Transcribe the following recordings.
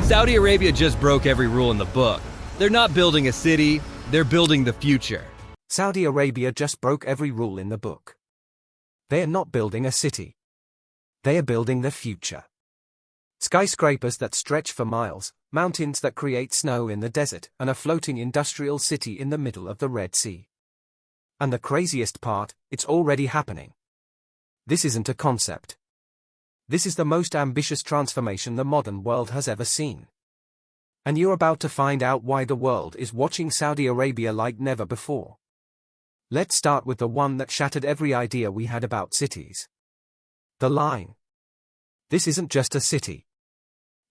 Saudi Arabia just broke every rule in the book. They're not building a city, they're building the future. Saudi Arabia just broke every rule in the book. They are not building a city. They are building the future. Skyscrapers that stretch for miles, mountains that create snow in the desert, and a floating industrial city in the middle of the Red Sea. And the craziest part, it's already happening. This isn't a concept. This is the most ambitious transformation the modern world has ever seen. And you're about to find out why the world is watching Saudi Arabia like never before. Let's start with the one that shattered every idea we had about cities. The Line. This isn't just a city.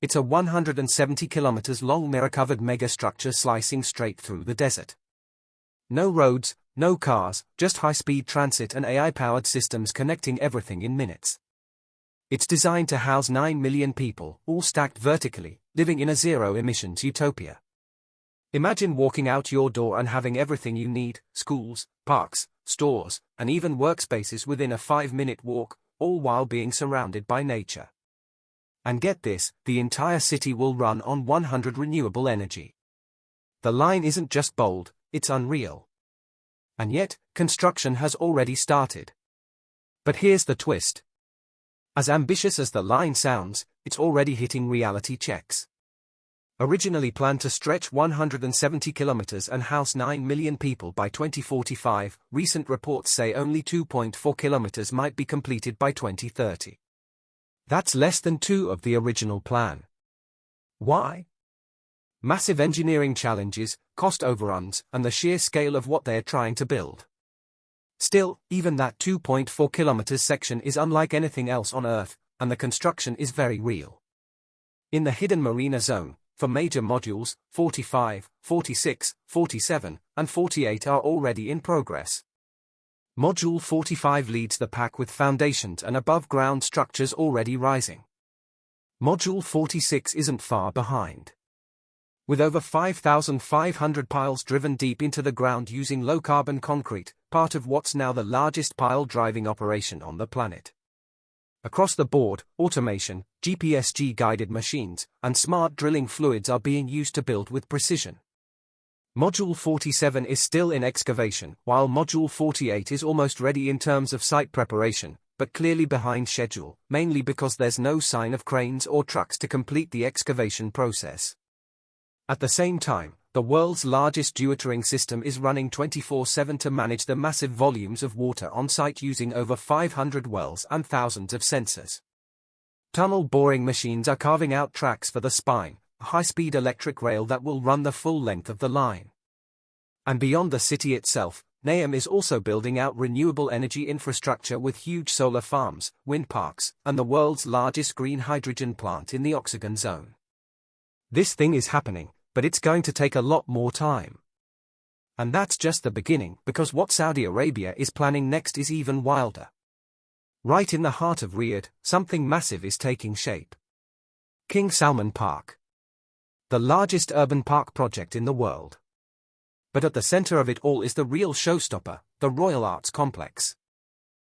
It's a 170 kilometers long mirror-covered megastructure slicing straight through the desert. No roads, no cars, just high-speed transit and AI-powered systems connecting everything in minutes. It's designed to house 9 million people, all stacked vertically, living in a zero-emissions utopia. Imagine walking out your door and having everything you need: schools, parks, stores, and even workspaces within a 5-minute walk, all while being surrounded by nature. And get this, the entire city will run on 100% renewable energy. The Line isn't just bold, it's unreal. And yet, construction has already started. But here's the twist. As ambitious as the Line sounds, it's already hitting reality checks. Originally planned to stretch 170 kilometers and house 9 million people by 2045, recent reports say only 2.4 kilometers might be completed by 2030. That's less than 2 of the original plan. Why? Massive engineering challenges, cost overruns, and the sheer scale of what they're trying to build. Still, even that 2.4 kilometers section is unlike anything else on Earth, and the construction is very real. In the hidden marina zone, for major modules, 45, 46, 47, and 48 are already in progress. Module 45 leads the pack with foundations and above-ground structures already rising. Module 46 isn't far behind. With over 5,500 piles driven deep into the ground using low-carbon concrete, part of what's now the largest pile-driving operation on the planet. Across the board, automation, GPS-guided machines, and smart drilling fluids are being used to build with precision. Module 47 is still in excavation, while Module 48 is almost ready in terms of site preparation, but clearly behind schedule, mainly because there's no sign of cranes or trucks to complete the excavation process. At the same time, the world's largest dewatering system is running 24/7 to manage the massive volumes of water on site using over 500 wells and thousands of sensors. Tunnel boring machines are carving out tracks for the spine, a high-speed electric rail that will run the full length of the line. And beyond the city itself, NEOM is also building out renewable energy infrastructure with huge solar farms, wind parks, and the world's largest green hydrogen plant in the oxygen zone. This thing is happening, but it's going to take a lot more time. And that's just the beginning, because what Saudi Arabia is planning next is even wilder. Right in the heart of Riyadh, something massive is taking shape. King Salman Park. The largest urban park project in the world. But at the center of it all is the real showstopper, the Royal Arts Complex.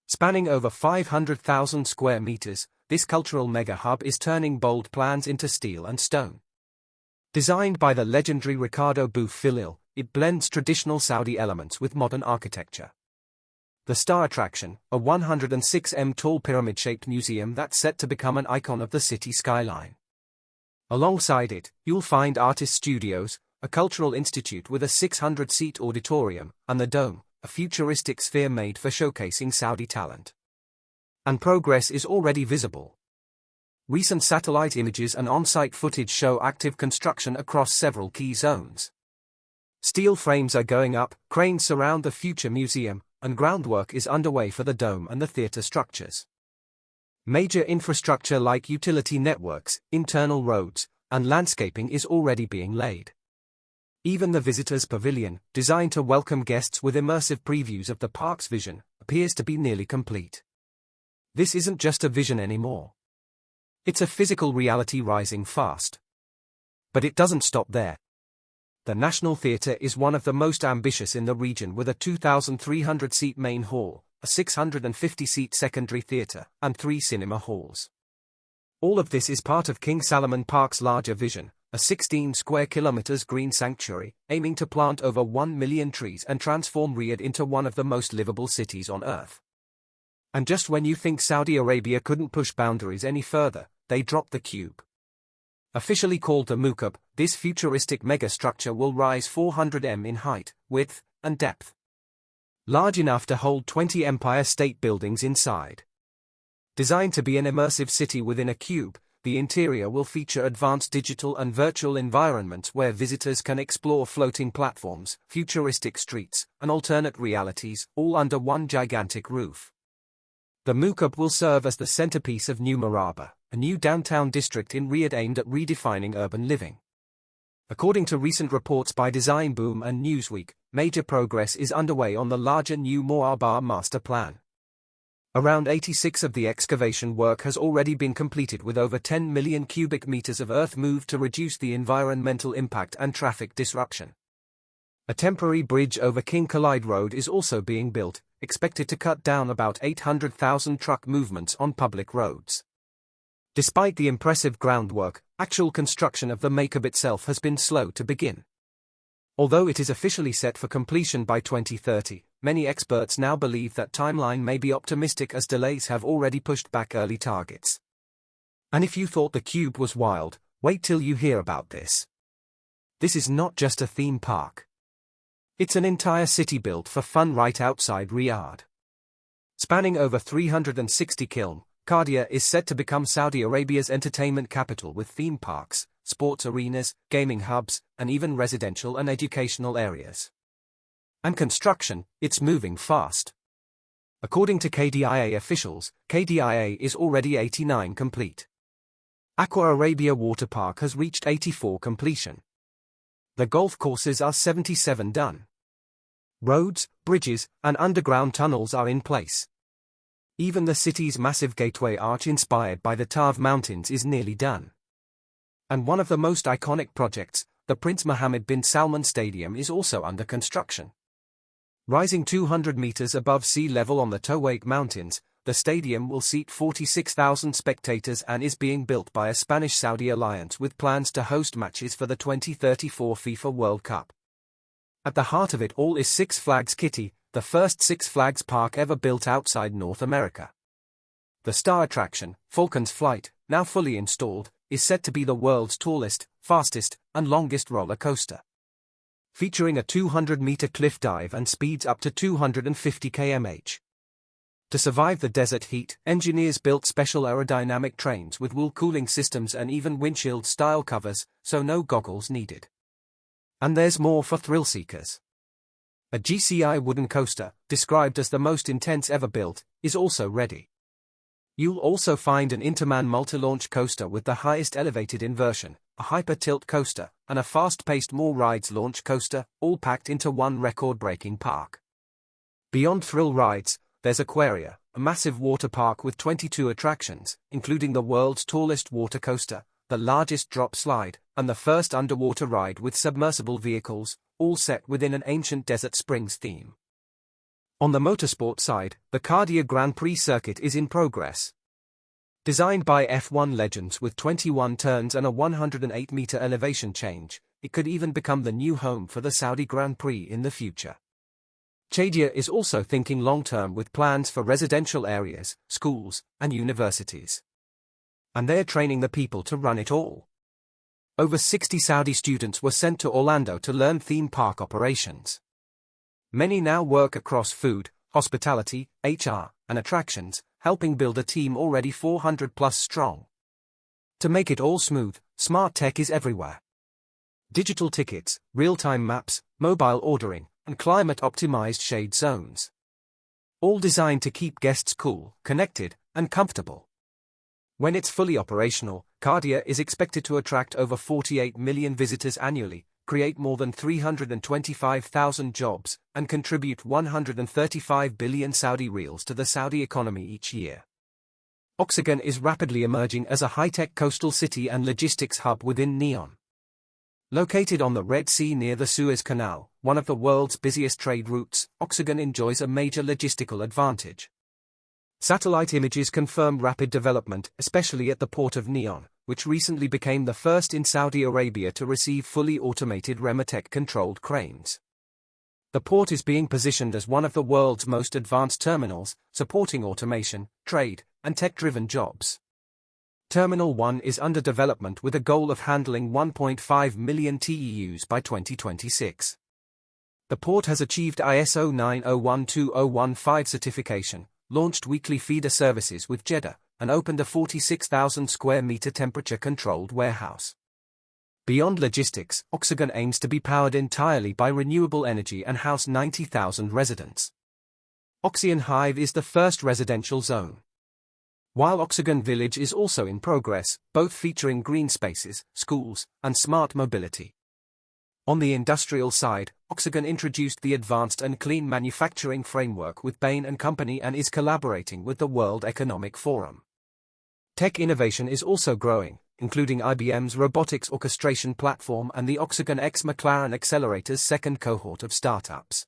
Spanning over 500,000 square meters, this cultural mega-hub is turning bold plans into steel and stone. Designed by the legendary Ricardo Boufillil, it blends traditional Saudi elements with modern architecture. The star attraction, a 106 tall pyramid-shaped museum that's set to become an icon of the city skyline. Alongside it, you'll find artist studios, a cultural institute with a 600-seat auditorium, and the Dome, a futuristic sphere made for showcasing Saudi talent. And progress is already visible. Recent satellite images and on-site footage show active construction across several key zones. Steel frames are going up, cranes surround the future museum, and groundwork is underway for the dome and the theater structures. Major infrastructure like utility networks, internal roads, and landscaping is already being laid. Even the visitors' pavilion, designed to welcome guests with immersive previews of the park's vision, appears to be nearly complete. This isn't just a vision anymore. It's a physical reality rising fast. But it doesn't stop there. The National Theatre is one of the most ambitious in the region with a 2,300-seat main hall, a 650-seat secondary theatre, and 3 cinema halls. All of this is part of King Salman Park's larger vision, a 16 square kilometers green sanctuary, aiming to plant over 1 million trees and transform Riyadh into one of the most livable cities on earth. And just when you think Saudi Arabia couldn't push boundaries any further, they dropped the cube. Officially called the Mukab, this futuristic megastructure will rise 400 m in height, width, and depth. Large enough to hold 20 Empire State Buildings inside. Designed to be an immersive city within a cube, the interior will feature advanced digital and virtual environments where visitors can explore floating platforms, futuristic streets, and alternate realities, all under one gigantic roof. The Mukab will serve as the centerpiece of New Maraba, a new downtown district in Riyadh aimed at redefining urban living. According to recent reports by Design Boom and Newsweek, major progress is underway on the larger New Maraba master plan. Around 86% of the excavation work has already been completed, with over 10 million cubic meters of earth moved to reduce the environmental impact and traffic disruption. A temporary bridge over King Khalid Road is also being built, expected to cut down about 800,000 truck movements on public roads. Despite the impressive groundwork, actual construction of the Mukab itself has been slow to begin. Although it is officially set for completion by 2030, many experts now believe that timeline may be optimistic, as delays have already pushed back early targets. And if you thought the cube was wild, wait till you hear about this. This is not just a theme park. It's an entire city built for fun right outside Riyadh. Spanning over 360 km, Qadiyah is set to become Saudi Arabia's entertainment capital, with theme parks, sports arenas, gaming hubs, and even residential and educational areas. And construction, it's moving fast. According to KDIA officials, KDIA is already 89% complete. Aqua Arabia Water Park has reached 84% completion. The golf courses are 77% done. Roads, bridges, and underground tunnels are in place. Even the city's massive gateway arch, inspired by the Tav Mountains, is nearly done. And one of the most iconic projects, the Prince Mohammed bin Salman Stadium, is also under construction. Rising 200 meters above sea level on the Tawaiq Mountains, the stadium will seat 46,000 spectators and is being built by a Spanish-Saudi alliance with plans to host matches for the 2034 FIFA World Cup. At the heart of it all is Six Flags Kitty, the first Six Flags park ever built outside North America. The star attraction, Falcon's Flight, now fully installed, is set to be the world's tallest, fastest, and longest roller coaster. Featuring a 200-meter cliff dive and speeds up to 250 km/h. To survive the desert heat, engineers built special aerodynamic trains with wool cooling systems and even windshield-style covers, so no goggles needed. And there's more for thrill seekers. A GCI wooden coaster, described as the most intense ever built, is also ready. You'll also find an Interman multi-launch coaster with the highest elevated inversion, a hyper-tilt coaster, and a fast-paced More Rides launch coaster, all packed into one record-breaking park. Beyond thrill rides, there's Aquaria, a massive water park with 22 attractions, including the world's tallest water coaster, the largest drop slide, and the first underwater ride with submersible vehicles, all set within an ancient desert springs theme. On the motorsport side, the Qadiyah Grand Prix circuit is in progress. Designed by F1 legends with 21 turns and a 108-meter elevation change, it could even become the new home for the Saudi Grand Prix in the future. Qadiyah is also thinking long-term, with plans for residential areas, schools, and universities. And they're training the people to run it all. Over 60 Saudi students were sent to Orlando to learn theme park operations. Many now work across food, hospitality, HR, and attractions, helping build a team already 400+ strong. To make it all smooth, smart tech is everywhere. Digital tickets, real-time maps, mobile ordering, and climate-optimized shade zones. All designed to keep guests cool, connected, and comfortable. When it's fully operational, Qadiyah is expected to attract over 48 million visitors annually, create more than 325,000 jobs, and contribute 135 billion Saudi riyals to the Saudi economy each year. Oxagon is rapidly emerging as a high-tech coastal city and logistics hub within Neom. Located on the Red Sea near the Suez Canal, one of the world's busiest trade routes, Oxagon enjoys a major logistical advantage. Satellite images confirm rapid development, especially at the port of Neom, which recently became the first in Saudi Arabia to receive fully automated Rematech-controlled cranes. The port is being positioned as one of the world's most advanced terminals, supporting automation, trade, and tech-driven jobs. Terminal 1 is under development with a goal of handling 1.5 million TEUs by 2026. The port has achieved ISO 9012-015 certification, launched weekly feeder services with Jeddah, and opened a 46,000 square meter temperature-controlled warehouse. Beyond logistics, Oxagon aims to be powered entirely by renewable energy and house 90,000 residents. Oxyon Hive is the first residential zone. While Oxagon Village is also in progress, both featuring green spaces, schools, and smart mobility. On the industrial side, Oxagon introduced the Advanced and Clean Manufacturing Framework with Bain & Company and is collaborating with the World Economic Forum. Tech innovation is also growing, including IBM's robotics orchestration platform and the Oxagon X McLaren Accelerator's second cohort of startups.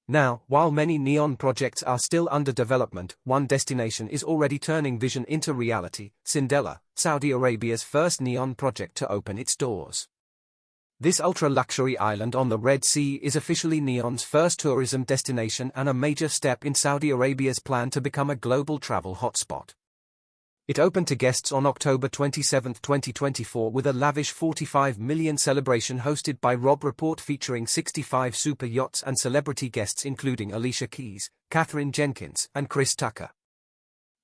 Now, while many neon projects are still under development, one destination is already turning vision into reality: Sindela, Saudi Arabia's first neon project to open its doors. This ultra-luxury island on the Red Sea is officially Neom's first tourism destination and a major step in Saudi Arabia's plan to become a global travel hotspot. It opened to guests on October 27, 2024 with a lavish 45 million celebration hosted by Rob Report featuring 65 super yachts and celebrity guests including Alicia Keys, Katherine Jenkins, and Chris Tucker.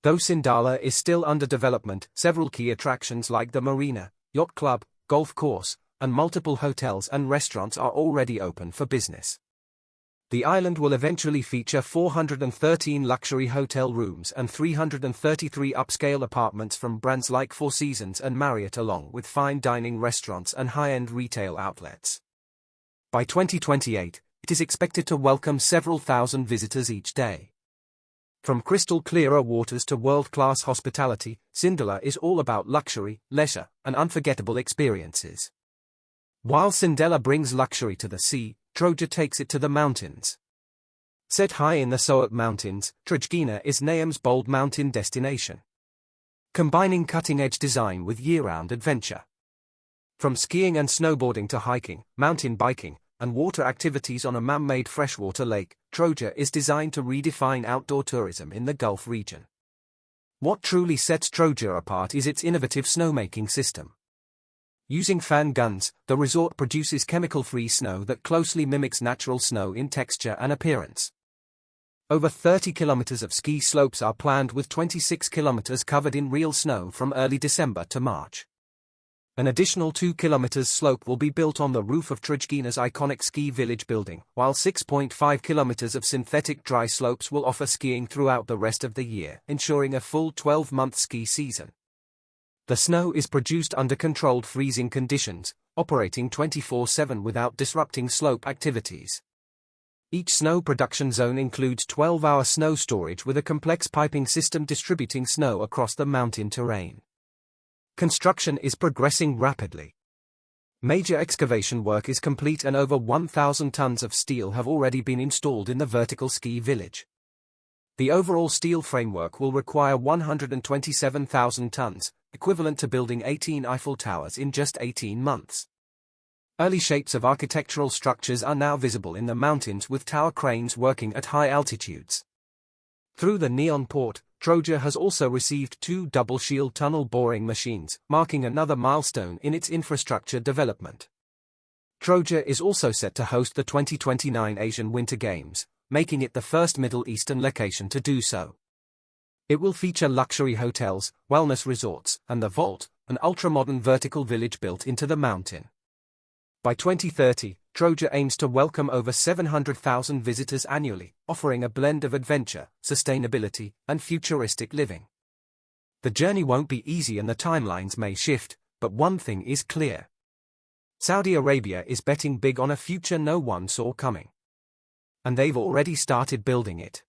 Though Sindala is still under development, several key attractions like the marina, yacht club, golf course, and multiple hotels and restaurants are already open for business. The island will eventually feature 413 luxury hotel rooms and 333 upscale apartments from brands like Four Seasons and Marriott, along with fine dining restaurants and high-end retail outlets. By 2028, it is expected to welcome several thousand visitors each day. From crystal clear waters to world-class hospitality, Sindela is all about luxury, leisure, and unforgettable experiences. While Sindela brings luxury to the sea, Troja takes it to the mountains. Set high in the Soat Mountains, Trojgina is Neom's bold mountain destination. Combining cutting-edge design with year-round adventure. From skiing and snowboarding to hiking, mountain biking, and water activities on a man-made freshwater lake, Troja is designed to redefine outdoor tourism in the Gulf region. What truly sets Troja apart is its innovative snowmaking system. Using fan guns, the resort produces chemical-free snow that closely mimics natural snow in texture and appearance. Over 30 kilometers of ski slopes are planned with 26 kilometers covered in real snow from early December to March. An additional 2 kilometers slope will be built on the roof of Trojgina's iconic ski village building, while 6.5 kilometers of synthetic dry slopes will offer skiing throughout the rest of the year, ensuring a full 12-month ski season. The snow is produced under controlled freezing conditions, operating 24/7 without disrupting slope activities. Each snow production zone includes 12-hour snow storage with a complex piping system distributing snow across the mountain terrain. Construction is progressing rapidly. Major excavation work is complete and over 1,000 tons of steel have already been installed in the vertical ski village. The overall steel framework will require 127,000 tons, equivalent to building 18 Eiffel Towers in just 18 months. Early shapes of architectural structures are now visible in the mountains with tower cranes working at high altitudes. Through the Neom port, Troja has also received 2 double-shield tunnel boring machines, marking another milestone in its infrastructure development. Troja is also set to host the 2029 Asian Winter Games, making it the first Middle Eastern location to do so. It will feature luxury hotels, wellness resorts, and the Vault, an ultra-modern vertical village built into the mountain. By 2030, Troja aims to welcome over 700,000 visitors annually, offering a blend of adventure, sustainability, and futuristic living. The journey won't be easy and the timelines may shift, but one thing is clear. Saudi Arabia is betting big on a future no one saw coming. And they've already started building it.